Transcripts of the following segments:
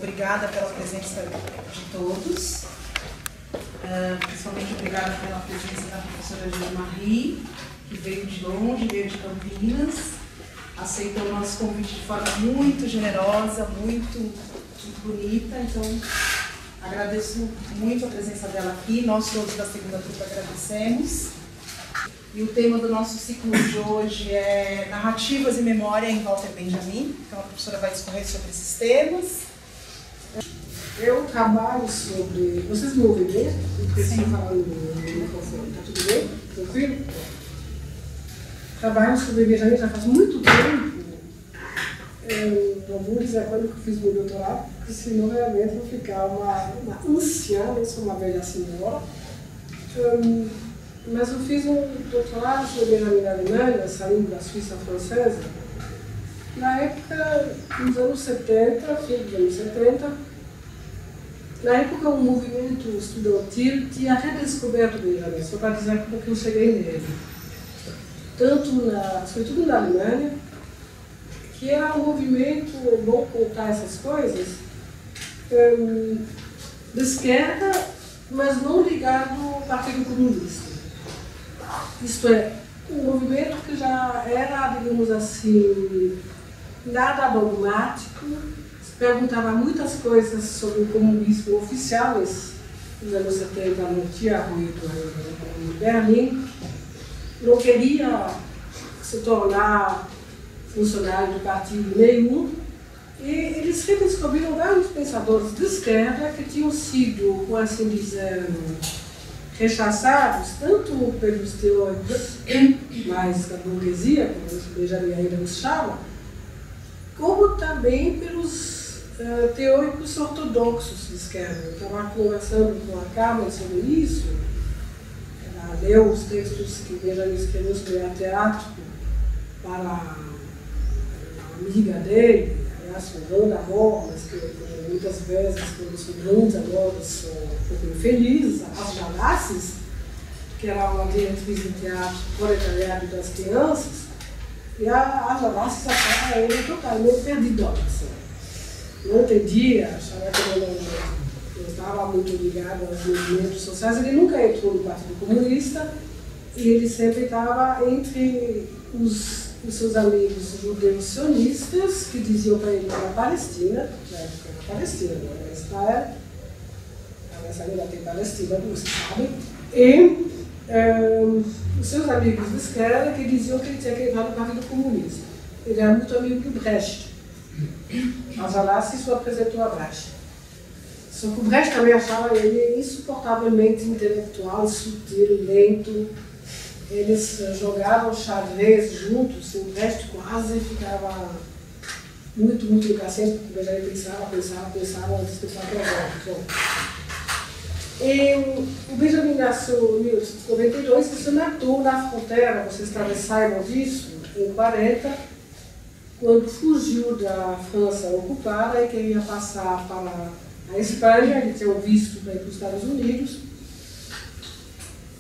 obrigada pela presença de todos, principalmente obrigada pela presença da professora Jean-Marie, que veio de longe, veio de Campinas, aceitou o nosso convite de forma muito generosa, muito bonita, então agradeço muito a presença dela aqui, nós todos da segunda turma agradecemos. E o tema do nosso ciclo de hoje é Narrativas e Memória em Walter Benjamin, então a professora vai discorrer sobre esses temas. Eu trabalho sobre... Vocês me ouvem bem? Eu preciso falar no microfone, tá tudo bem? Tranquilo? Trabalho sobre Benjamin já faz muito tempo. Não vou dizer quando que eu fiz meu doutorado, porque senão realmente eu vou ficar uma anciã, eu sou uma velha senhora. Mas eu fiz um doutorado sobre Benjamin na Alemanha, saindo da Suíça francesa, na época dos anos 70, fim dos anos 70. Na época, o movimento estudantil tinha redescoberto Benjamin, só para dizer como que eu cheguei nele. Sobretudo na Alemanha, que era um movimento, é bom contar essas coisas, de esquerda, mas não ligado ao Partido Comunista. Isto é, um movimento que já era, digamos assim, nada dogmático, se perguntava muitas coisas sobre o comunismo oficiais. Nos anos 70 não tinha ruído em Berlim, não queria se tornar funcionário do partido nenhum, e eles redescobriram vários pensadores de esquerda que tinham sido, por assim dizer, rechaçados tanto pelos teóricos mais da burguesia, como o Benjamin ainda nos chama, como também pelos teóricos ortodoxos de esquerda. Eu estava conversando com a Carmen sobre isso, ela leu os textos que Benjamin escreveu sobre a teatro para uma amiga dele, aliás, Fernanda Borges, que muitas vezes, quando sou grande agora, sou um pouco infeliz, as Jalasses, que era uma diretriz de teatro proletariado das crianças, e a Jalasses achava ele totalmente perdido. Assim. Não entendia, achava que ele não estava muito ligado aos movimentos sociais, ele nunca entrou no Partido Comunista, e ele sempre estava entre os seus amigos judeus sionistas, que diziam para ele que era Palestina, na época era Palestina, não era Israel, nessa ainda tem Palestina, como vocês sabem, e os seus amigos de esquerda que diziam que ele tinha que entrar no Partido Comunista. Ele era muito amigo do Brecht. A Jalassi o apresentou a Brecht. Só que o Brecht também achava ele insuportavelmente intelectual, sutil, lento. Eles jogavam xadrez juntos, e o Brecht quase ficava muito impaciente, porque o Benjamin pensava antes de qualquer coisa. O Benjamin nasceu em 1892 e se matou na fronteira, vocês talvez saibam disso, em 40, quando fugiu da França ocupada e queria passar para a Espanha, ele tinha um visto para ir para os Estados Unidos.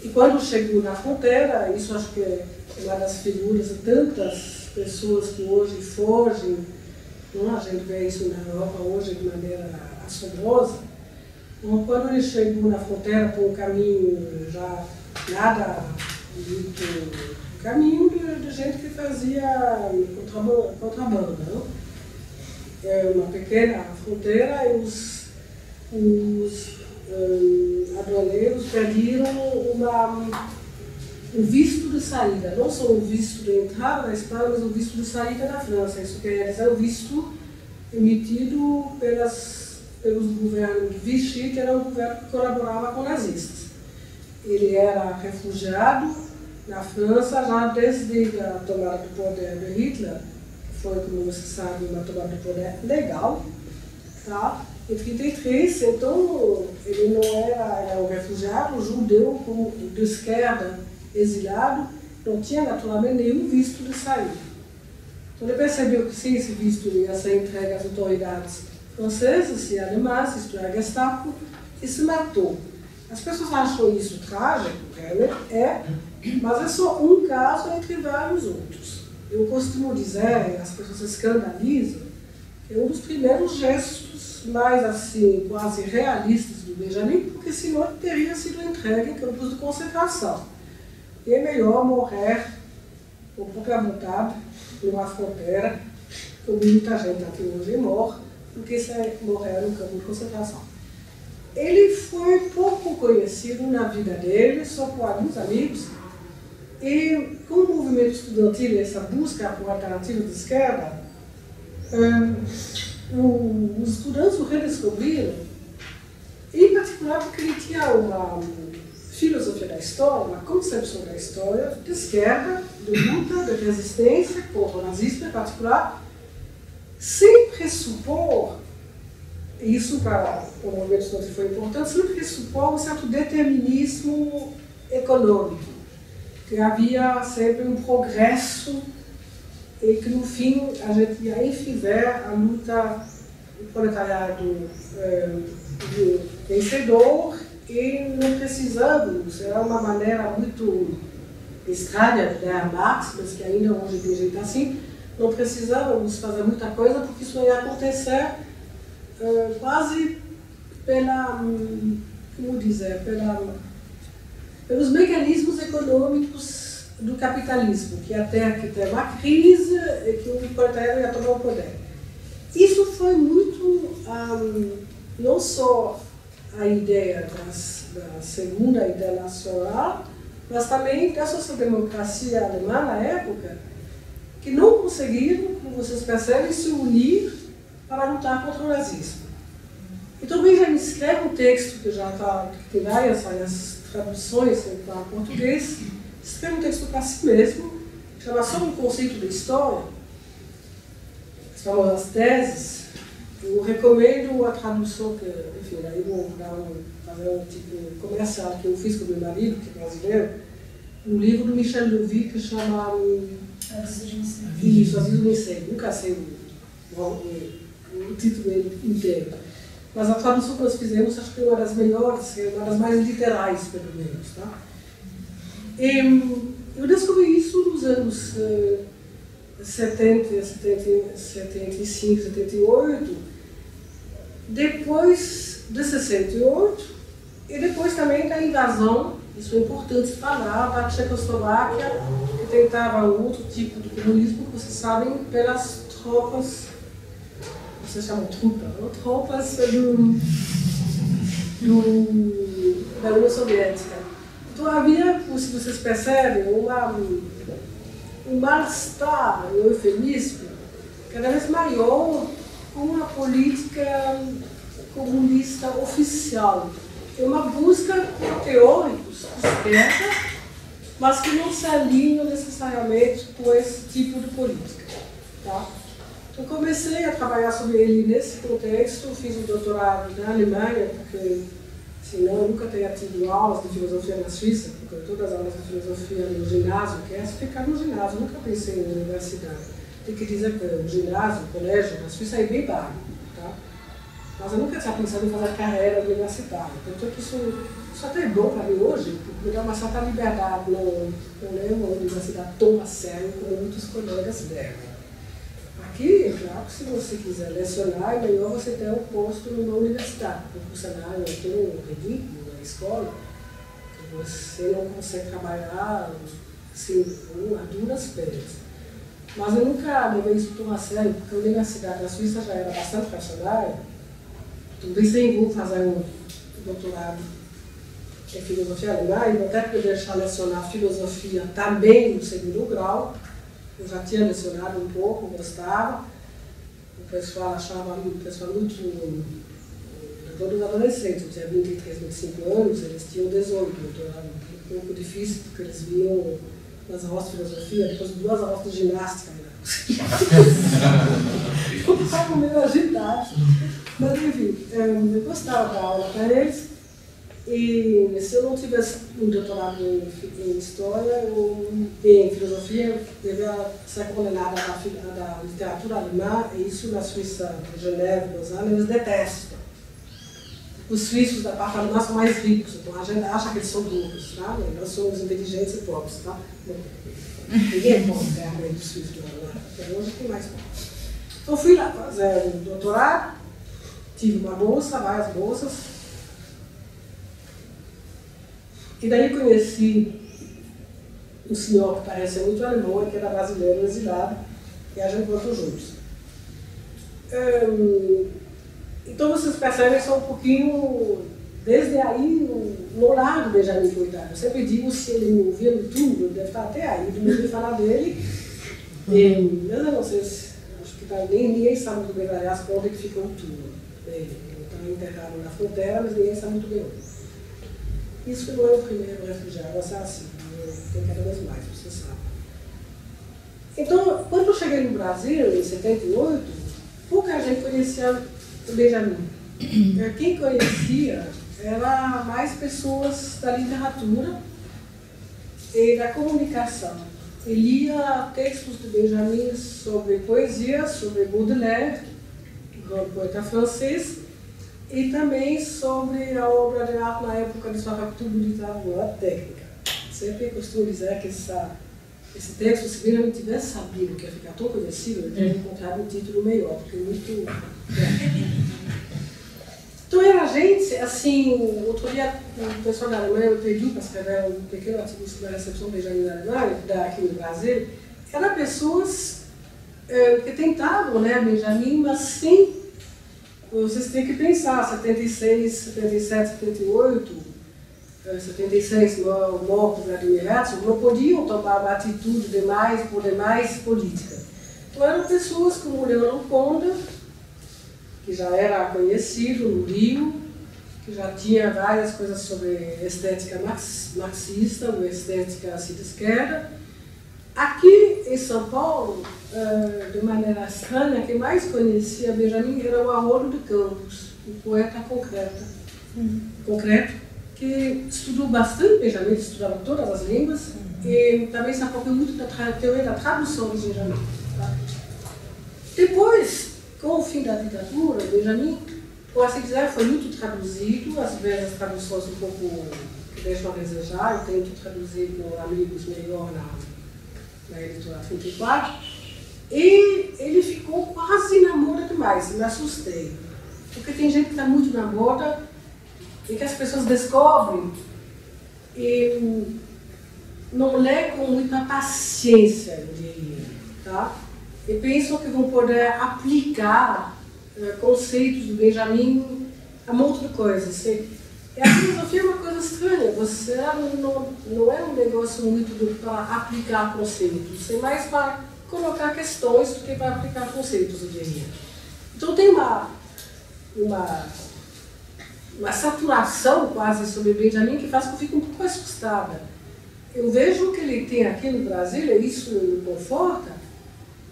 E quando chegou na fronteira, isso acho que é uma das figuras de tantas pessoas que hoje fogem, não? A gente vê isso na Europa hoje de maneira assombrosa. Então, quando ele chegou na fronteira por um caminho já nada muito... caminho de gente que fazia contrabando, não? É uma pequena fronteira e os aduaneiros pediram um visto de saída, não só um visto de entrada na Espanha, mas um visto de saída na França. Isso quer dizer o visto emitido pelos governos de Vichy, que era um governo que colaborava com nazistas. Ele era refugiado na França já desde a tomada do poder de Hitler, que foi, como você sabe, uma tomada de poder legal, tá? Em 1933, então, ele não era um refugiado, judeu de esquerda, exilado, não tinha naturalmente nenhum visto de saída. Então ele percebeu que se esse visto ia ser entregue às autoridades francesas e alemãs, isto é, a Gestapo, e se matou. As pessoas acham isso trágico, mas é só um caso entre vários outros. Eu costumo dizer, as pessoas se escandalizam, que um dos primeiros gestos mais assim, quase realistas do Benjamin, porque senão ele teria sido entregue em campos de concentração. E é melhor morrer por própria vontade, numa fronteira, como muita gente aqui hoje morre, do que morrer no campo de concentração. Ele foi pouco conhecido na vida dele, só por alguns amigos, e com o movimento estudantil, essa busca por alternativa de esquerda, os estudantes o redescobriram, em particular porque ele tinha uma filosofia da história, uma concepção da história de esquerda, de luta, de resistência contra o nazismo em particular, sem pressupor, e isso para o movimento estudantil foi importante, sem pressupor um certo determinismo econômico, que havia sempre um progresso e que no fim a gente ia enfiar a luta do proletariado vencedor e não precisamos, era uma maneira muito estranha da Marx, mas que ainda hoje tem jeito assim, não precisávamos fazer muita coisa porque isso ia acontecer quase pela, como dizer, pelos mecanismos econômicos do capitalismo, que até que teve uma crise e que o proletariado ia tomar o poder. Isso foi muito, não só a ideia da Segunda Internacional, mas também da social-democracia alemã na época, que não conseguiram, como vocês percebem, se unir para lutar contra o nazismo. Então, Benjamin escreve um texto que já está, que tem várias traduções para português, escreve um texto para si mesmo, que chama Sobre o Conceito da História, as famosas teses. Eu recomendo a tradução, que, enfim, aí vou fazer um tipo comercial que eu fiz com meu marido, que é brasileiro, um livro do Michel Levy que chama Isso, Aviso do Incêndio. Nunca sei o título inteiro. Mas a tradução que nós fizemos, acho que é uma das melhores, uma das mais literais, pelo menos. Tá? Eu descobri isso nos anos 70, 75, 78, depois de 68, e depois também da invasão, isso é importante falar, da Tchecoslováquia, que tentava outro tipo de comunismo, que vocês sabem, pelas tropas, vocês chamam tropas da União Soviética. Então havia, se vocês percebem, um mal-estar, um eufemismo, cada vez maior com uma política comunista oficial. É uma busca por teóricos de esquerda, mas que não se alinham necessariamente com esse tipo de política. Tá? Então comecei a trabalhar sobre ele nesse contexto, fiz um doutorado na Alemanha, porque senão eu nunca teria tido aulas de filosofia na Suíça, porque todas as aulas de filosofia no ginásio, que é ficar no ginásio, nunca pensei na universidade. Tem que dizer que o ginásio, o colégio na Suíça é bem baixo, tá? Mas eu nunca tinha pensado em fazer carreira universitária. Então isso até é bom para mim hoje, porque me dá uma certa liberdade, não levo a universidade tão a sério como muitos colegas devem. Aqui, é claro que se você quiser lecionar, é melhor você ter um posto numa universidade, porque o cenário é tão ridículo na escola, que você não consegue trabalhar assim, a duras penas. Mas eu nunca levei isso tão a sério, porque a Universidade da Suíça já era bastante reacionária. Então pensei em vou fazer um doutorado em filosofia alemã, e até poder deixar lecionar filosofia também no segundo grau. Eu já tinha lecionado um pouco, gostava. O pessoal achava muito, todos os adolescentes, eu tinha 23, 25 anos, eles tinham 18, então era um pouco difícil, porque eles viam nas aulas de filosofia, depois de 2 aulas de ginástica. Eu estava meio agitado. Mas enfim, eu gostava da aula para eles. E se eu não tivesse um doutorado em história ou em filosofia, eu devia ser condenada da literatura alemã, e isso na Suíça, Geneve, Lausanne, eles detestam. Os suíços da parte alemã são mais ricos, então a gente acha que eles são burros, tá? Nós somos inteligentes e pobres, tá? Ninguém é pobre realmente dos suíços da Alemanha, até hoje tem mais pobres. Então fui lá fazer um doutorado, tive uma bolsa, várias bolsas. E daí conheci um senhor que parecia muito alemão, que era brasileiro exilado, e a gente voltou juntos. Então vocês percebem só um pouquinho, desde aí, no lado do Benjamin Coitado. Eu sempre digo, se ele me ouvia no túmulo, ele deve estar até aí, de me ouvir falar dele. Mas eu não sei se, acho que ninguém sabe muito bem, aliás, para onde fica o túmulo dele. Ele está enterrado na fronteira, mas ninguém sabe muito bem onde. Isso não é o primeiro refugiado a ser assim, tem cada vez mais, você sabe. Então, quando eu cheguei no Brasil, em 78, pouca gente conhecia o Benjamin. Quem conhecia era mais pessoas da literatura e da comunicação. Eu lia textos do Benjamin sobre poesia, sobre Baudelaire, o poeta francês, e também sobre a obra de arte na época de sua literatura técnica. Sempre costumo dizer que esse texto, se Benjamin tivesse sabido que ia ficar tão conhecido, ele teria encontrado um título melhor, porque é muito... Então era gente, assim, outro dia o pessoal da Alemanha me pediu para escrever um pequeno artigo sobre a recepção do Benjamin na Alemanha, aqui no Brasil. Eram pessoas que tentavam, né, Benjamin, mas sem... Vocês têm que pensar, 76, 77, 78, 76 mortos Vladimir Herzog, não podiam tomar uma atitude demais política. Então eram pessoas como Leandro Conda, que já era conhecido no Rio, que já tinha várias coisas sobre estética marxista, ou estética de esquerda. Aqui em São Paulo, de maneira estranha, quem mais conhecia Benjamin era o Haroldo de Campos, um poeta concreto, que estudou bastante Benjamin, estudava todas as línguas, e também se apropriou muito da teoria da tradução de Benjamin. Tá? Depois, com o fim da ditadura, Benjamin, por assim dizer, foi muito traduzido, às vezes as traduções um pouco que deixam a desejar. Eu tento traduzir com amigos melhor na editora 34, e ele ficou quase na moda demais, me assustei. Porque tem gente que está muito na moda e que as pessoas descobrem e não lê com muita paciência, eu diria, tá? E pensam que vão poder aplicar conceitos do Benjamin a um monte de coisas. E a filosofia é uma coisa estranha, você não é um negócio muito para aplicar conceitos, é mais para colocar questões do que para aplicar conceitos, eu diria. Então tem uma saturação quase sobre Benjamin que faz que eu fique um pouco assustada. Eu vejo que ele tem aqui no Brasil, e isso me conforta,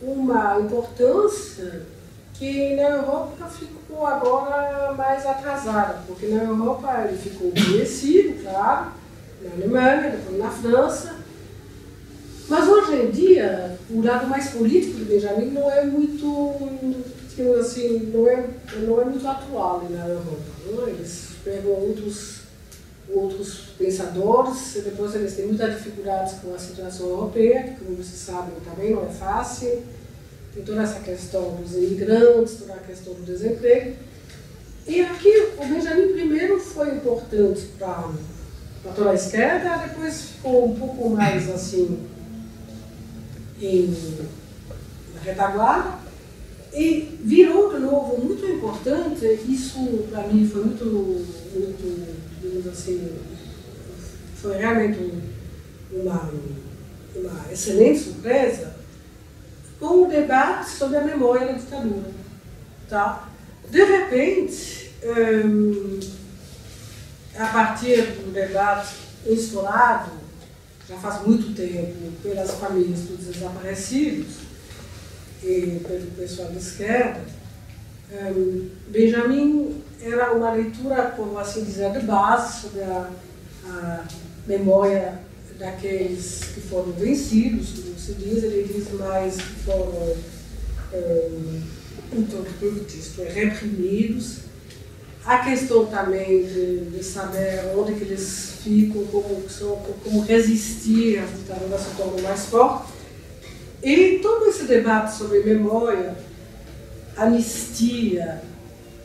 uma importância que na Europa ficou agora mais atrasada, porque na Europa ele ficou conhecido, claro, na Alemanha, depois na França, mas hoje em dia o lado mais político do Benjamin não é muito, assim, não é muito atual na Europa. Não? Eles pegam outros pensadores, e depois eles têm muitas dificuldades com a situação europeia, que, como vocês sabem, também não é fácil. Tem toda essa questão dos imigrantes, toda a questão do desemprego. E aqui o Benjamin primeiro foi importante para toda a esquerda, depois ficou um pouco mais assim na retaguarda e virou de novo muito importante. Isso para mim foi muito, digamos assim, foi realmente uma excelente surpresa, com o debate sobre a memória da ditadura. Tá? De repente, a partir do debate instaurado, já faz muito tempo, pelas famílias dos desaparecidos e pelo pessoal da esquerda, Benjamin era uma leitura, por assim dizer, de base sobre a memória daqueles que foram vencidos, como se diz. Ele diz mais que foram isto é, reprimidos. A questão também de saber onde que eles ficam, como resistir às ditaduras se tornam mais fortes. E todo esse debate sobre memória, anistia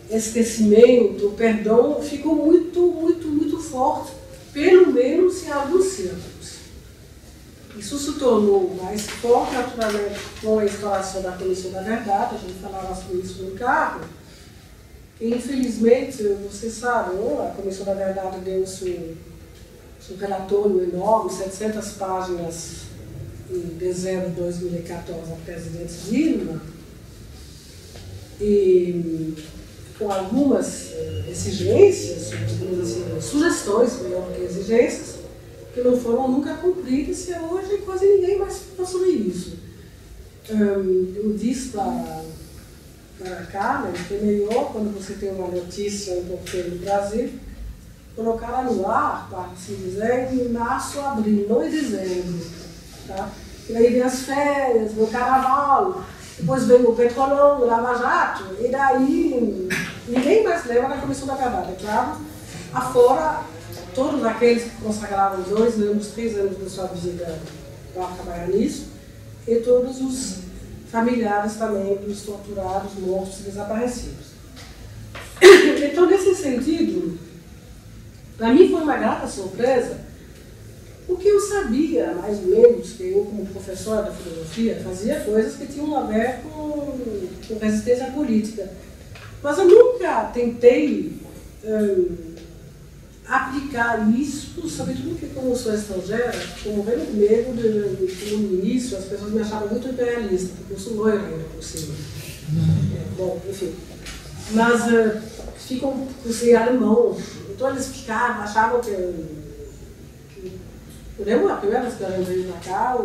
esquecimento, perdão, ficou muito forte, pelo menos em alguns círculos. Isso se tornou mais forte, naturalmente, com a instalação da Comissão da Verdade. A gente falava sobre isso no carro. E, infelizmente, você sabe, a Comissão da Verdade deu seu relatório enorme, 700 páginas, em dezembro de 2014, a presidente Dilma, e com algumas exigências, sugestões, melhor que exigências, que não foram nunca cumpridas, e hoje quase ninguém mais fala sobre isso. Eu disse para a Carmen que é melhor, quando você tem uma notícia importante no Brasil, colocar ela no ar, para se dizer, em março, abril, não em dezembro. Tá? E aí vem as férias, vem o carnaval, depois vem o Petrolão, o Lava Jato, e daí ninguém mais leva na Comissão da Verdade. É claro, afora todos aqueles que consagraram 2 anos, 3 anos da sua vida para trabalhar nisso, e todos os familiares também dos torturados, mortos e desaparecidos. Então, nesse sentido, para mim foi uma grata surpresa, porque eu sabia, mais ou menos, que eu, como professora da filosofia, fazia coisas que tinham a ver com resistência política. Mas eu nunca tentei aplicar isso, sobretudo porque, como eu sou estrangeira, como vem no medo no início, as pessoas me achavam muito imperialista, porque eu sou loira ainda por cima. Bom, enfim. Mas ficam com ser alemão. Então eles ficavam, achavam que eu lembro a primeira vez que eu veio para cá,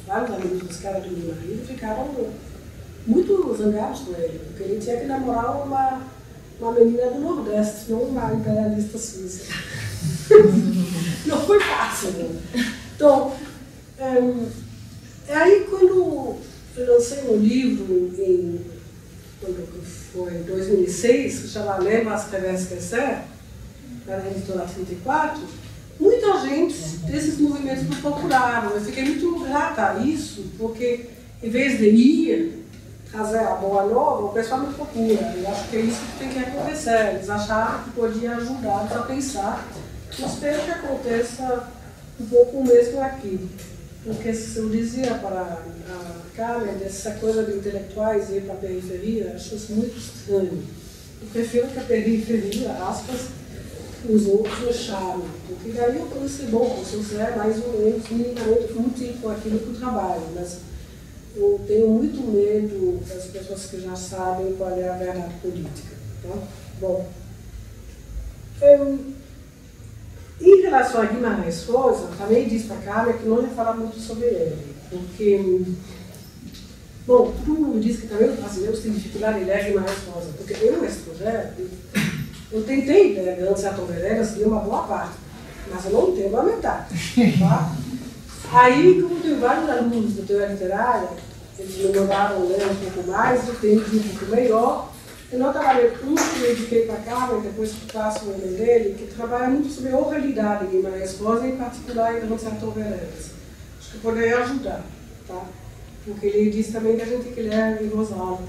vários amigos dos caras do meu marido ficaram muito zangados com ele, porque ele tinha que namorar uma menina do Nordeste, não uma imperialista suíça. Não foi fácil, né? Então, aí quando eu lancei um livro, quando foi em 2006, que chama Lembra, Escrever, Esquecer, na editora 34, muita gente desses movimentos me procuraram. Eu fiquei muito grata a isso, porque em vez de ir trazer a boa nova, o pessoal me procura. Eu acho que é isso que tem que acontecer. Eles acharam que podia ajudar a pensar. Eu espero que aconteça um pouco o mesmo aqui. Porque eu dizia para a Carmen, essa coisa de intelectuais ir para a periferia, acho isso muito estranho. Eu prefiro que a periferia, aspas, os outros me chamam. Porque daí eu posso ser bom, posso ser mais ou menos minimamente útil com aquilo que eu trabalho. Mas eu tenho muito medo das pessoas que já sabem qual é a verdade política. Tá? Bom, em relação a Guimarães Rosa, também disse para a Carmen que não ia falar muito sobre ele, porque, bom, todo mundo diz que também os brasileiros têm dificuldade em ler Guimarães Rosa, porque eu, nesse projeto, eu tentei ler Grande Sertão Veredas, li uma boa parte, mas eu não entendo a metade. Tá? Aí, como tem vários alunos da teoria literária, eles me mandaram ler um pouco mais, eu tenho um pouco melhor. Eu não trabalhei com que eu indiquei para cá, mas depois que faço o nome dele, que trabalha muito sobre a oralidade de Guimarães Rosa, em particular em Grande Sertão Veredas. Acho que poderia ajudar, tá? Porque ele diz também que a gente tem que ler em voz alta.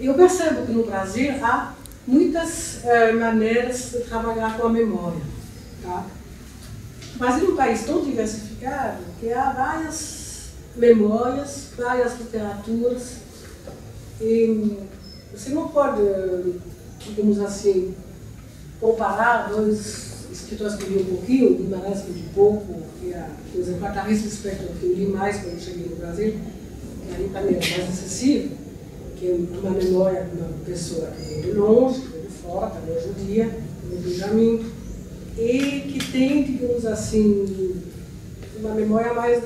Eu percebo que no Brasil há muitas maneiras de trabalhar com a memória, tá? Mas em um país tão diversificado, que há várias memórias, várias literaturas, e você não pode, digamos assim, comparar dois escritores que li um pouquinho, Guimarães que li pouco, e por exemplo, a Clarice Lispector, que eu li mais quando eu cheguei no Brasil, que ali para mim é mais acessível, que é uma memória de uma pessoa que veio de longe, que veio de fora, também é judia, como Benjamin, e que tem, digamos assim, uma memória mais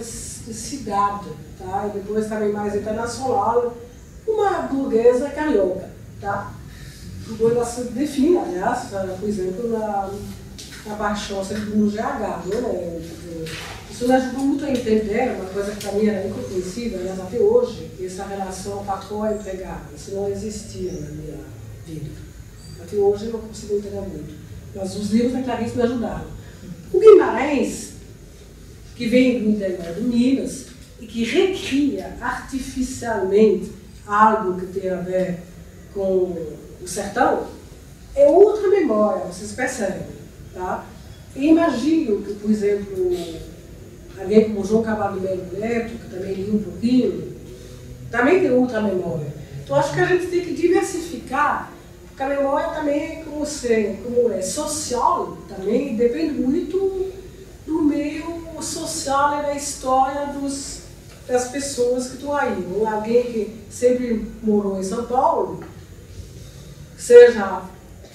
de cidade, tá? E depois também mais internacional, uma burguesa carioca, tá? Ela se define, aliás, por exemplo, na paixão no GH, né? Isso me ajudou muito a entender uma coisa que para mim era incompreensível, aliás, até hoje, essa relação patroa-empregada. Isso não existia na minha vida. Até hoje eu não consigo entender muito. Mas os livros da Clarice me ajudaram. O Guimarães, que vem do interior de Minas e que recria artificialmente algo que tem a ver com o sertão, é outra memória, vocês percebem, tá? E imagino que, por exemplo, alguém como João Cabral de Melo Neto, que também li um pouquinho, também tem outra memória. Então acho que a gente tem que diversificar, porque a memória também, como é social, também depende muito do meio social e da história das pessoas que estão aí. Alguém que sempre morou em São Paulo, seja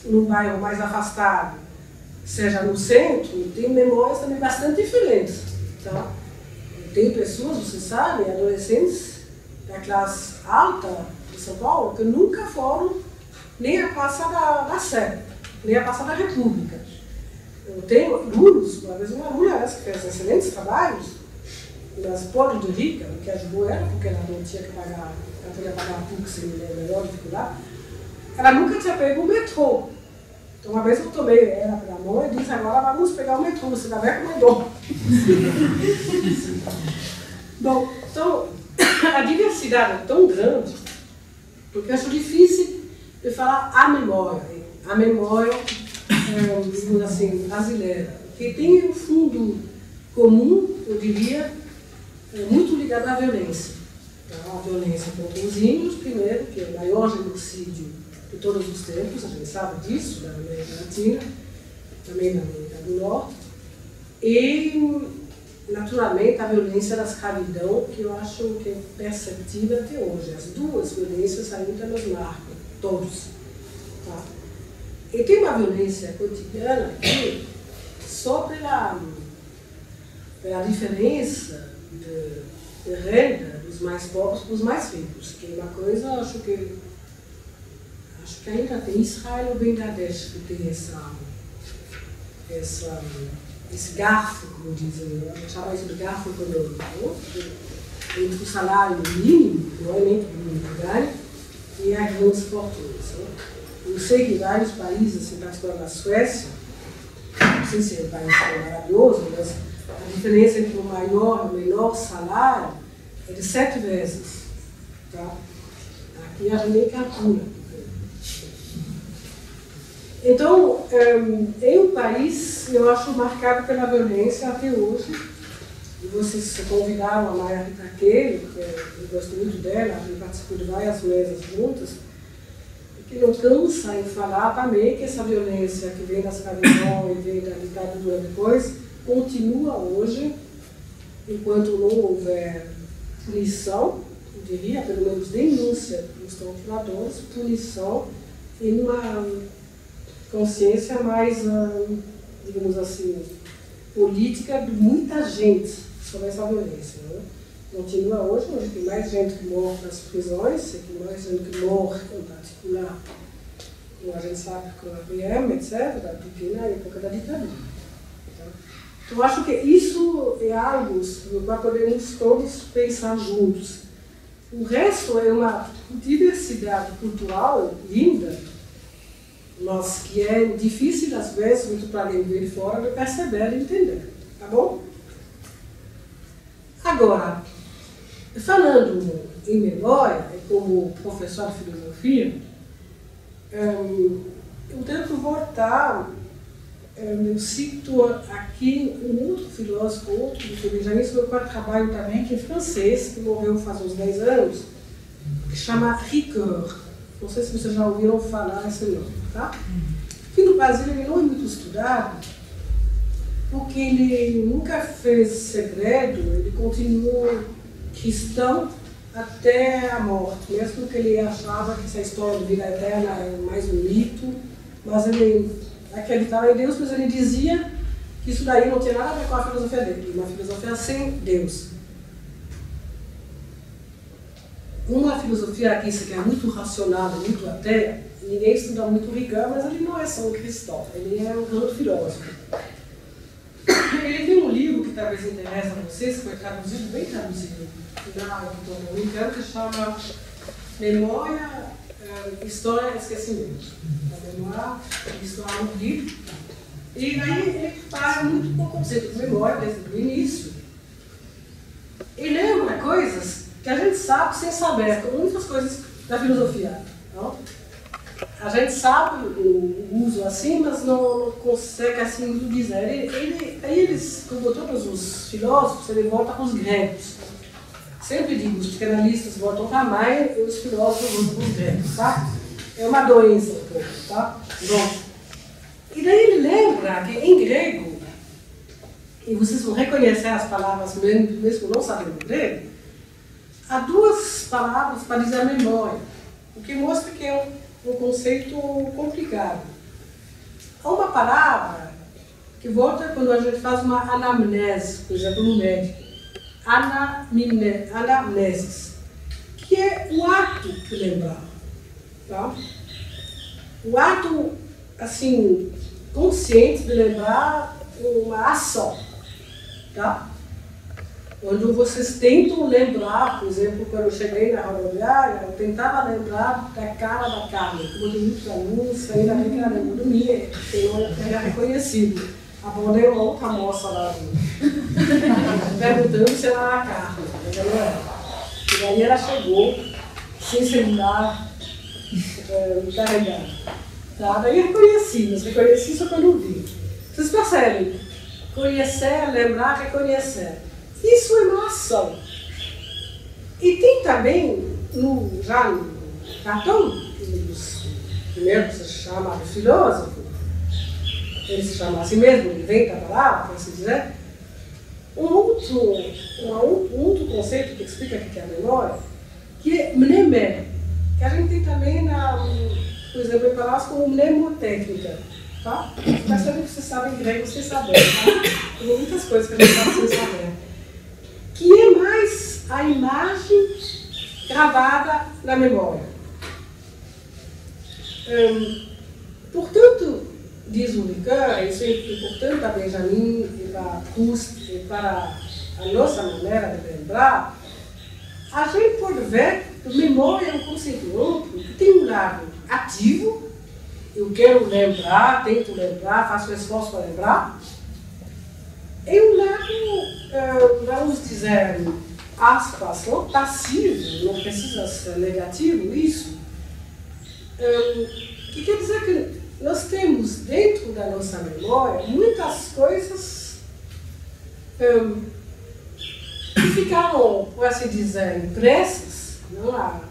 num bairro mais afastado, seja no centro, tem memórias também bastante diferentes. Tá? Tem pessoas, você sabe, adolescentes da classe alta de São Paulo, que nunca foram nem a Praça da Sé, nem a Praça da República. Eu tenho alunos, uma vez uma aluna essa que fez excelentes trabalhos, nas pobres de rica, que ajudou ela, porque ela não tinha que pagar, ela podia pagar a PUC sem melhor dificuldade, ela nunca tinha pego o metrô. Então uma vez eu tomei ela pela mão e disse, agora vamos pegar o metrô, você vai ver como é bom. Bom, então a diversidade é tão grande, porque eu acho difícil de falar a memória, digamos assim, brasileira, que tem um fundo comum, eu diria, muito ligado à violência. Então, a violência contra os índios, primeiro, que é o maior genocídio de todos os tempos, a gente sabe disso, da América Latina, também na América do Norte, e, naturalmente, a violência da escravidão, que eu acho que é perceptível até hoje. As duas violências ainda nos marcam, todos. Tá? E tem uma violência cotidiana aqui, só pela diferença de renda dos mais pobres para os mais ricos, que é uma coisa, acho que ainda tem Israel ou Bangladesh que tem esse garfo, como dizem, eu chamo isso de garfo econômico, entre o salário mínimo, não é nem todo mundo ganha, e as grandes fortunas. Eu sei que vários países, em particular na Suécia, não sei se é um país maravilhoso, mas a diferença entre o maior e o menor salário é de 7 vezes. Tá? Aqui a gente nem calcula. Então, é um país, eu acho, marcado pela violência até hoje. E vocês convidaram a Maia Ritaqueiro, que eu gosto muito dela, ela participou de várias mesas juntas, que não cansa em falar também que essa violência que vem da escravidão e vem da ditadura depois, continua hoje, enquanto não houver punição, eu diria, pelo menos denúncia dos torturadores, punição e uma consciência mais, digamos assim, política de muita gente sobre essa violência. Né? Continua hoje tem mais gente que morre nas prisões, tem mais gente que morre, em particular, como a gente sabe, com a PM, etc., porque na época da ditadura. Então, eu acho que isso é algo no qual podemos todos pensar juntos. O resto é uma diversidade cultural linda, mas que é difícil, às vezes, muito para alguém ver de fora, de perceber e entender. Tá bom? Agora, falando em memória, como professor de filosofia, eu tento voltar, eu cito aqui um outro filósofo, outro do feminismo, no qual trabalho também, que é francês, que morreu faz uns 10 anos, que chama Ricoeur. Não sei se vocês já ouviram falar esse nome, tá? Aqui no Brasil ele não é muito estudado, porque ele nunca fez segredo, ele continuou cristão até a morte, mesmo que ele achava que essa história de vida eterna é mais um mito, mas ele acreditava em Deus, mas ele dizia que isso daí não tinha nada a ver com a filosofia dele, uma filosofia sem Deus. Uma filosofia aqui que é muito racional, muito ateia, ninguém estuda muito Ricoeur, mas ele não é só um cristão, ele é um grande filósofo. Ele tem um livro que talvez interesse a vocês, que foi traduzido, bem traduzido, na editora americana, que chama Memória, História e Esquecimento. A memória, história do livro. E aí ele faz muito com o conceito de memória desde o início. E lembra coisas que a gente sabe sem saber, como muitas coisas da filosofia. Não? a gente sabe o uso assim, mas não consegue assim dizer. Aí eles, como todos os filósofos, ele volta para os gregos. Sempre digo, os psicanalistas voltam para a mãe e os filósofos voltam para os gregos, tá? É uma doença um pouco, tá? Bom, e daí ele lembra que em grego, e vocês vão reconhecer as palavras mesmo não sabendo grego, há duas palavras para dizer memória, o que mostra que é um conceito complicado. Há uma palavra que volta quando a gente faz uma anamnese, por exemplo, no médico. Anamnesis, que é o ato de lembrar. Tá? O ato, assim, consciente de lembrar uma ação. Tá? Quando vocês tentam lembrar, por exemplo, quando eu cheguei na rodoviária, eu tentava lembrar da cara da Carmen. Como tem muitos alunos, ainda bem que ela lembrou de mim, eu era reconhecido. Abordei uma outra moça lá, perguntando se ela era a Carmen, mas ela não era. E daí ela chegou, sem celular, carregado. Tá? Daí eu reconheci, mas reconheci só quando eu vi. Vocês percebem? Conhecer, lembrar, reconhecer. Isso é uma ação. E tem também, já no Platão, os primeiros se chama de filósofo, ele se chama assim mesmo, ele vem da palavra, por assim dizer, um outro conceito que explica o que é a memória, que é mnemé, que a gente tem também, por exemplo, em palavras como mnemotécnica. Tá? Mas se você sabe grego, você sabe. Tá? Tem muitas coisas que a gente sabe sem saber. Que é mais a imagem gravada na memória. Portanto, diz o Ricoeur, isso é importante para Benjamin e para Proust e para a nossa maneira de lembrar, a gente pode ver que memória é um conceito amplo que tem um lado ativo. Eu quero lembrar, tento lembrar, faço esforço para lembrar. E um lado, vamos dizer, aspas, não passivo, não precisa ser negativo, isso. Que quer dizer que nós temos dentro da nossa memória muitas coisas que ficaram, por assim dizer, impressas. Não? A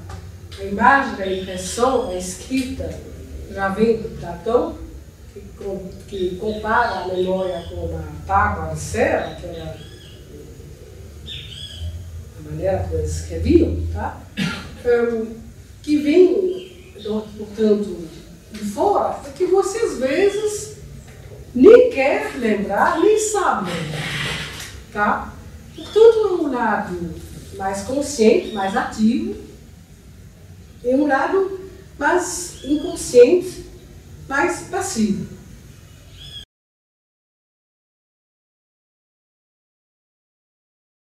imagem, a impressão, a escrita, já vem do Platão, que compara a memória com a tábua de cera, que era a maneira que eles escreviam, tá? Que vem, portanto, de fora, é que você às vezes nem quer lembrar, nem sabe lembrar. Tá? Portanto, é um lado mais consciente, mais ativo, e um lado mais inconsciente, mais passivo.